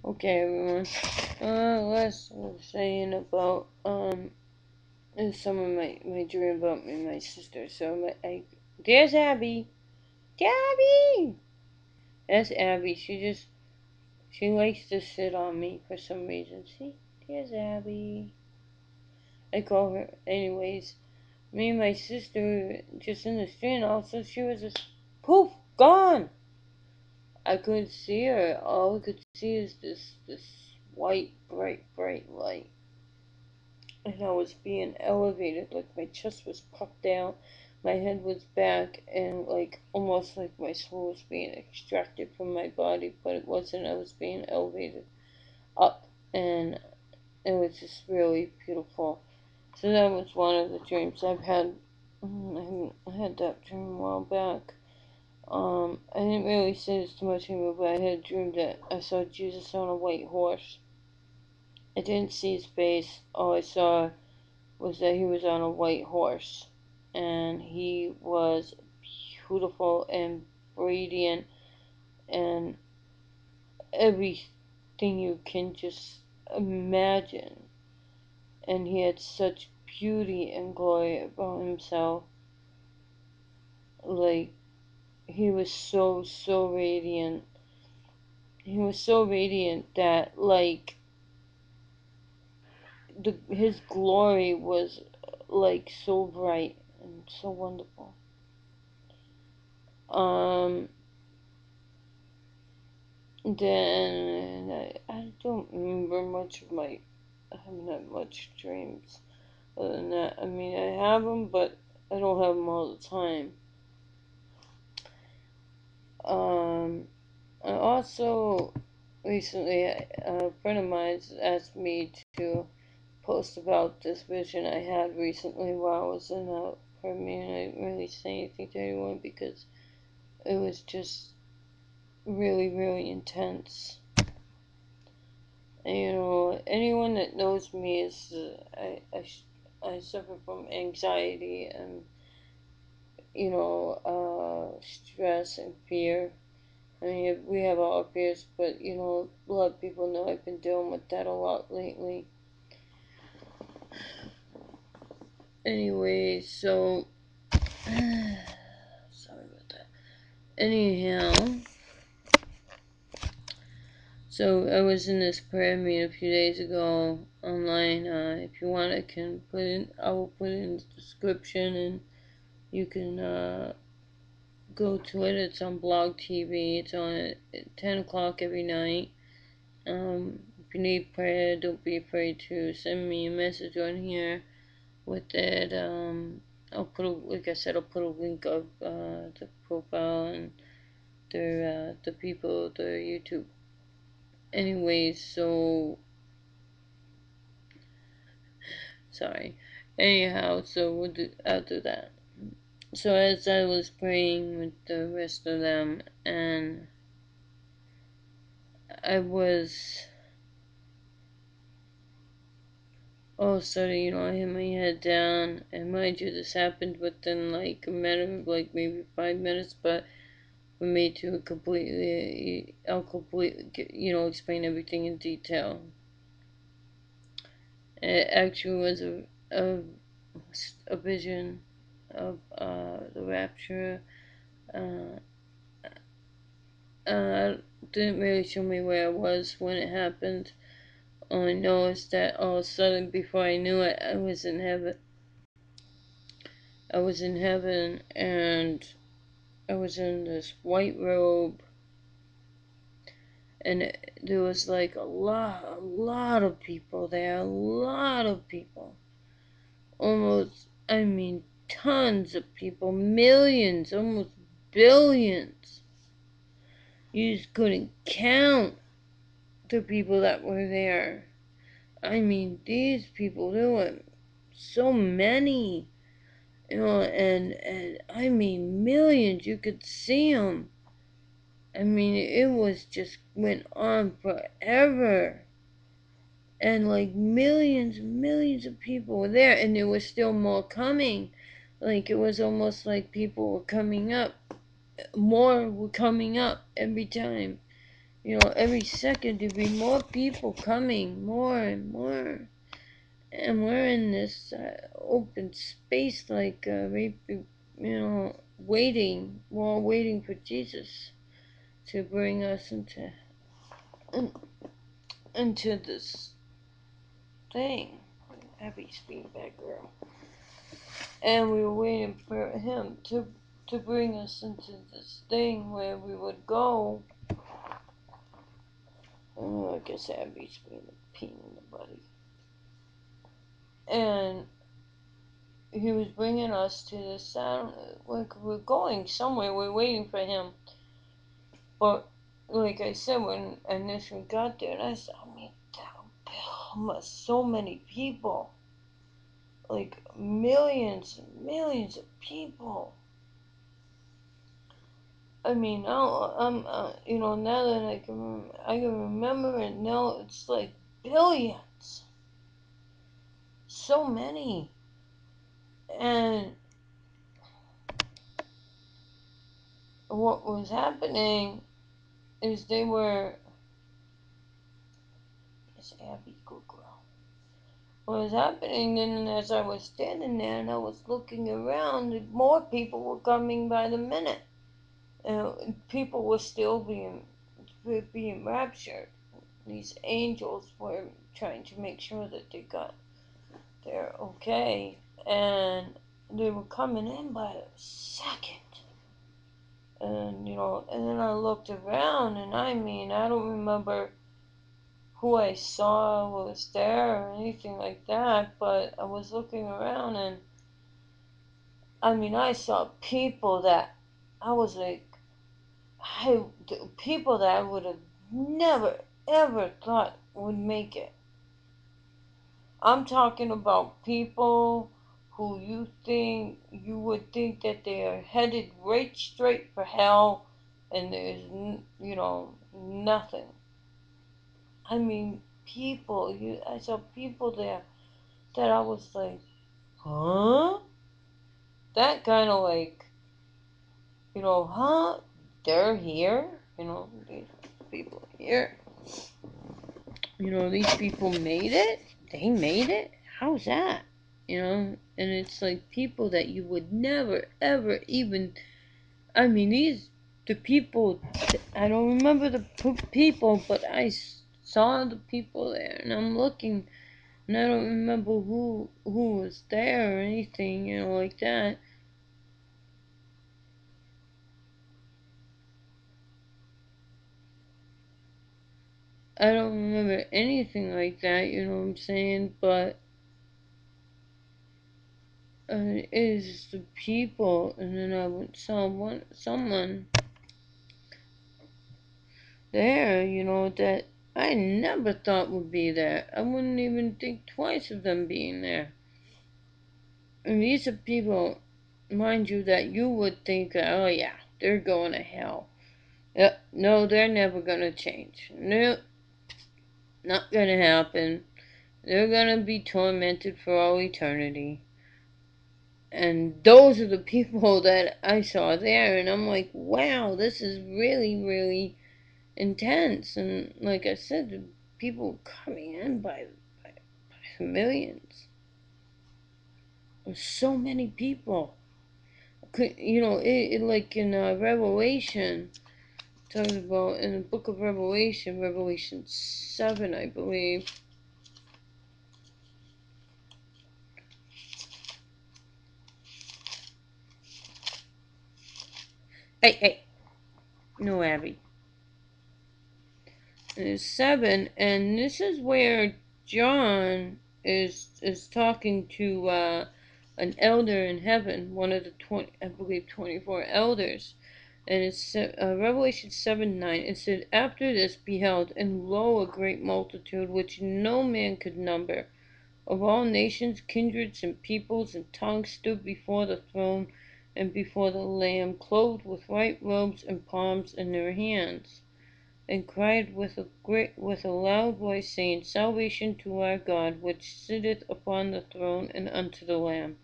Okay, everyone. Last I was saying about some of my dream about me and my sister. So there's Abby. Abby. That's Abby. She likes to sit on me for some reason. See, there's Abby. I call her. Anyways, me and my sister just in the street, and all of a sudden she was just poof gone. I couldn't see her. All I could see is this white, bright light. And I was being elevated, like my chest was puffed out, my head was back, and like almost like my soul was being extracted from my body, but it wasn't. I was being elevated up, and it was just really beautiful. So that was one of the dreams I've had. I had that dream a while back. I didn't really say this to much anymore, but I had a dream that I saw Jesus on a white horse. I didn't see his face. All I saw was that he was on a white horse, and he was beautiful and radiant and everything you can just imagine. And he had such beauty and glory about himself. Like, he was so radiant. He was so radiant that, like, his glory was, like, so bright and so wonderful. Um, Then I don't remember much of my. I haven't had much dreams. Other than that, I mean, I have them, but I don't have them all the time. I also recently a friend of mine asked me to post about this vision I had recently while I was in a prayer and I didn't really say anything to anyone because it was just really intense. You know, anyone that knows me is I suffer from anxiety and stress and fear. I mean, we have all our fears, but a lot of people know I've been dealing with that a lot lately. Anyway, so sorry about that. Anyhow, so I was in this prayer meeting a few days ago online. If you want, I will put it in the description, and you can go to it. It's on Blog TV. It's on at 10 o'clock every night. If you need prayer, don't be afraid to send me a message on here with it. Like I said, I'll put a link of the profile and the people, their YouTube. Anyways, so sorry. Anyhow, so I'll do that. So as I was praying with the rest of them, and I was all of a sudden, I hit my head down, and mind you, this happened within like a matter of like maybe 5 minutes, but for me to I'll completely, explain everything in detail. It actually was a vision of the rapture. Uh, didn't really show me where I was when it happened. All I know is that all of a sudden, before I knew it, I was in heaven. I was in heaven, and I was in this white robe, and there was like a lot of people there, a lot of people. Almost, I mean, tons of people, millions, almost billions. You just couldn't count the people that were there. I mean, these people, there were so many, and I mean, millions. You could see them. I mean, it was just went on forever. And like millions of people were there, and there was still more coming. Like, it was almost like people were coming up. More were coming up every time. every second there'd be more people coming, more and more. And we're in this open space, like, waiting. We're all waiting for Jesus to bring us into this thing. Abby's being bad girl. And we were waiting for him to bring us into this thing where we would go. Oh, I guess Abby's being a pain in the body. And he was bringing us to this sound, like we're going somewhere, we're waiting for him. But, like I said, when I initially got there, and I said, so many people. Like, millions and millions of people. I mean, now now that I can remember it now, it's like billions. So many. And what was happening is they were, it's Abby, good girl. What was happening then, as I was standing there and I was looking around, more people were coming by the minute. People were still being raptured. These angels were trying to make sure that they got there okay, and they were coming in by the second. And and then I looked around, and I mean, I don't remember who I saw was there or anything like that, but I was looking around, and I mean, I saw people that I was like, people that I would have never ever thought would make it. I'm talking about people who you would think that they are headed right straight for hell, and there's nothing. I mean, I saw people there that I was like, huh? That kind of like, huh? They're here, these people here. These people made it. They made it. How's that? And it's like people that you would never ever even. I mean, the people. I don't remember the people, but I saw the people there, and I'm looking, and I don't remember who was there or anything, like that. I don't remember anything like that. You know what I'm saying? But it is the people, and then I saw someone there, that I never thought would be there. I wouldn't even think twice of them being there. And these are people, mind you, that you would think, oh yeah, they're going to hell. Yep, no, they're never gonna change. Nope, not gonna happen. They're gonna be tormented for all eternity. And those are the people that I saw there, and I'm like, wow, this is really, really intense. And like I said, the people coming in by millions. There's so many people. Like in Revelation, talks about in the book of Revelation, Revelation 7, I believe. Hey, no, Abby. There's 7, and this is where John is talking to an elder in heaven, one of the 20, I believe 24 elders, and it's Revelation 7:9. It said, "After this beheld, and lo, a great multitude which no man could number, of all nations, kindreds, and peoples, and tongues, stood before the throne and before the Lamb, clothed with white robes and palms in their hands, and cried with a loud voice, saying, Salvation to our God, which sitteth upon the throne, and unto the Lamb.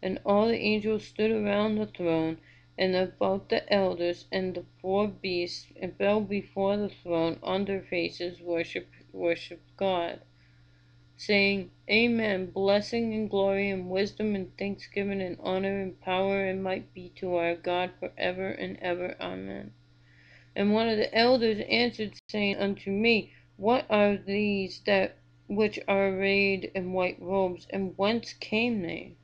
And all the angels stood around the throne, and about the elders and the 4 beasts, and fell before the throne on their faces, worshiped God, saying, Amen. Blessing and glory and wisdom and thanksgiving and honor and power and might be to our God forever and ever. Amen. And one of the elders answered, saying unto me, What are these that which are arrayed in white robes, and whence came they?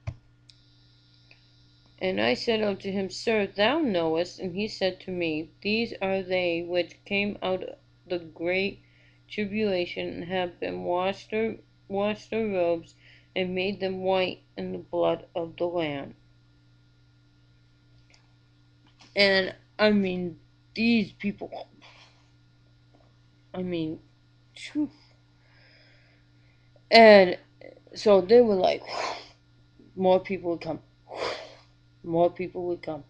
And I said unto him, Sir, thou knowest. And he said to me, These are they which came out of the great tribulation, and have been washed their robes, and made them white in the blood of the Lamb. And I mean, these people, I mean, phew. And so they were like, more people would come, more people would come,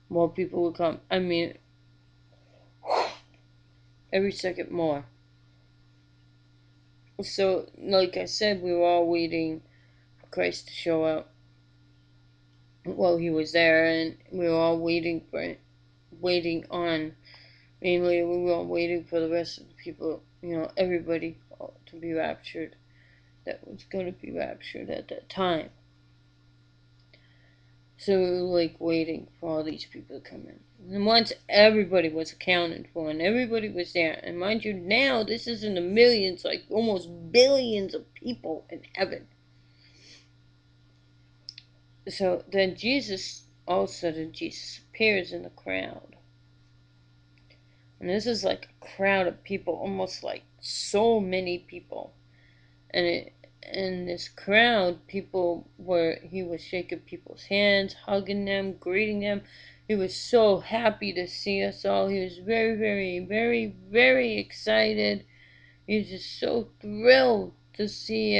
more people would come. I mean, every second more. So, like I said, we were all waiting for Christ to show up. Well, he was there, and we were all waiting on. Mainly, we were all waiting for the rest of the people, everybody to be raptured. That was going to be raptured at that time. So we were like waiting for all these people to come in. And once everybody was accounted for and everybody was there, and mind you, now this is in the millions, like almost billions of people in heaven. So then all of a sudden, Jesus appears in the crowd. And this is like a crowd of people, almost like so many people. And in this crowd, he was shaking people's hands, hugging them, greeting them. He was so happy to see us all. He was very, very, very, very excited. He was just so thrilled to see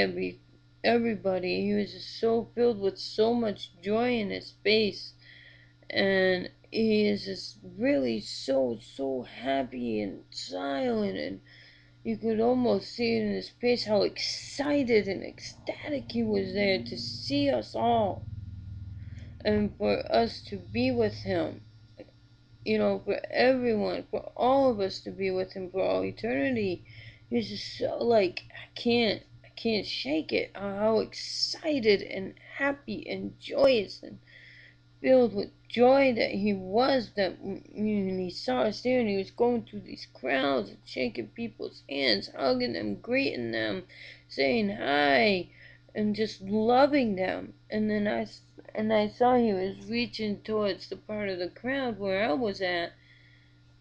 everybody. He was just so filled with so much joy in his face. And he is just really so happy and silent, and you could almost see it in his face how excited and ecstatic he was there to see us all and for us to be with him. For everyone, for all of us to be with him for all eternity. He's just so like, I can't shake it. How excited and happy and joyous and filled with joy that he was, that when he saw us there and he was going through these crowds and shaking people's hands, hugging them, greeting them, saying hi, and just loving them. And then I saw he was reaching towards the part of the crowd where I was at,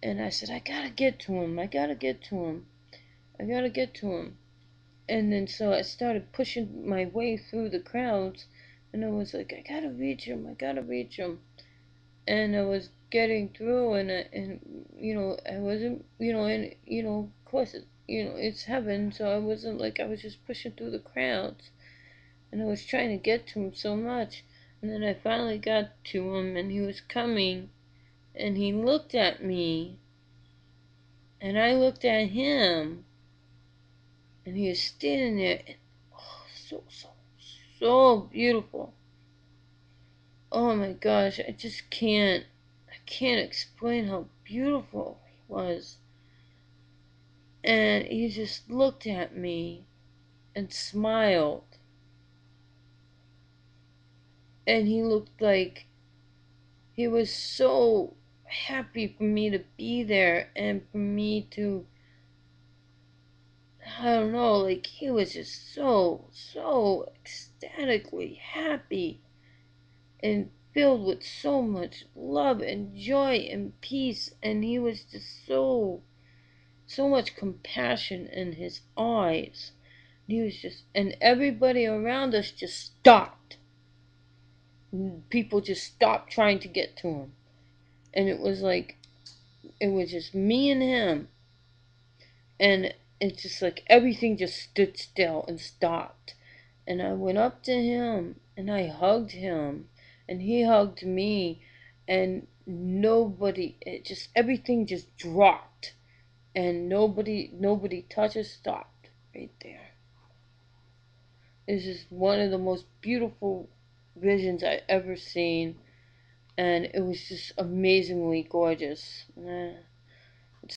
and I said, I gotta get to him. And then so I started pushing my way through the crowds, and I was like, I gotta reach him. And I was getting through, and I wasn't, and of course, it's heaven, so I wasn't like, I was just pushing through the crowds, and I was trying to get to him so much, and then I finally got to him, and he was coming, and he looked at me, and I looked at him, and he was standing there, and oh, so beautiful. Oh my gosh, I can't explain how beautiful he was. And he just looked at me and smiled. And he looked like he was so happy for me to be there and for me to, I don't know, like he was just so ecstatically happy and filled with so much love and joy and peace. And he was just so much compassion in his eyes. He was just, and everybody around us just stopped. People just stopped trying to get to him. And it was just me and him. And it's just like everything just stood still and stopped. And I went up to him and I hugged him. And he hugged me. And everything just dropped. And nobody touched or stopped right there. It's just one of the most beautiful visions I ever seen. and it was just amazingly gorgeous.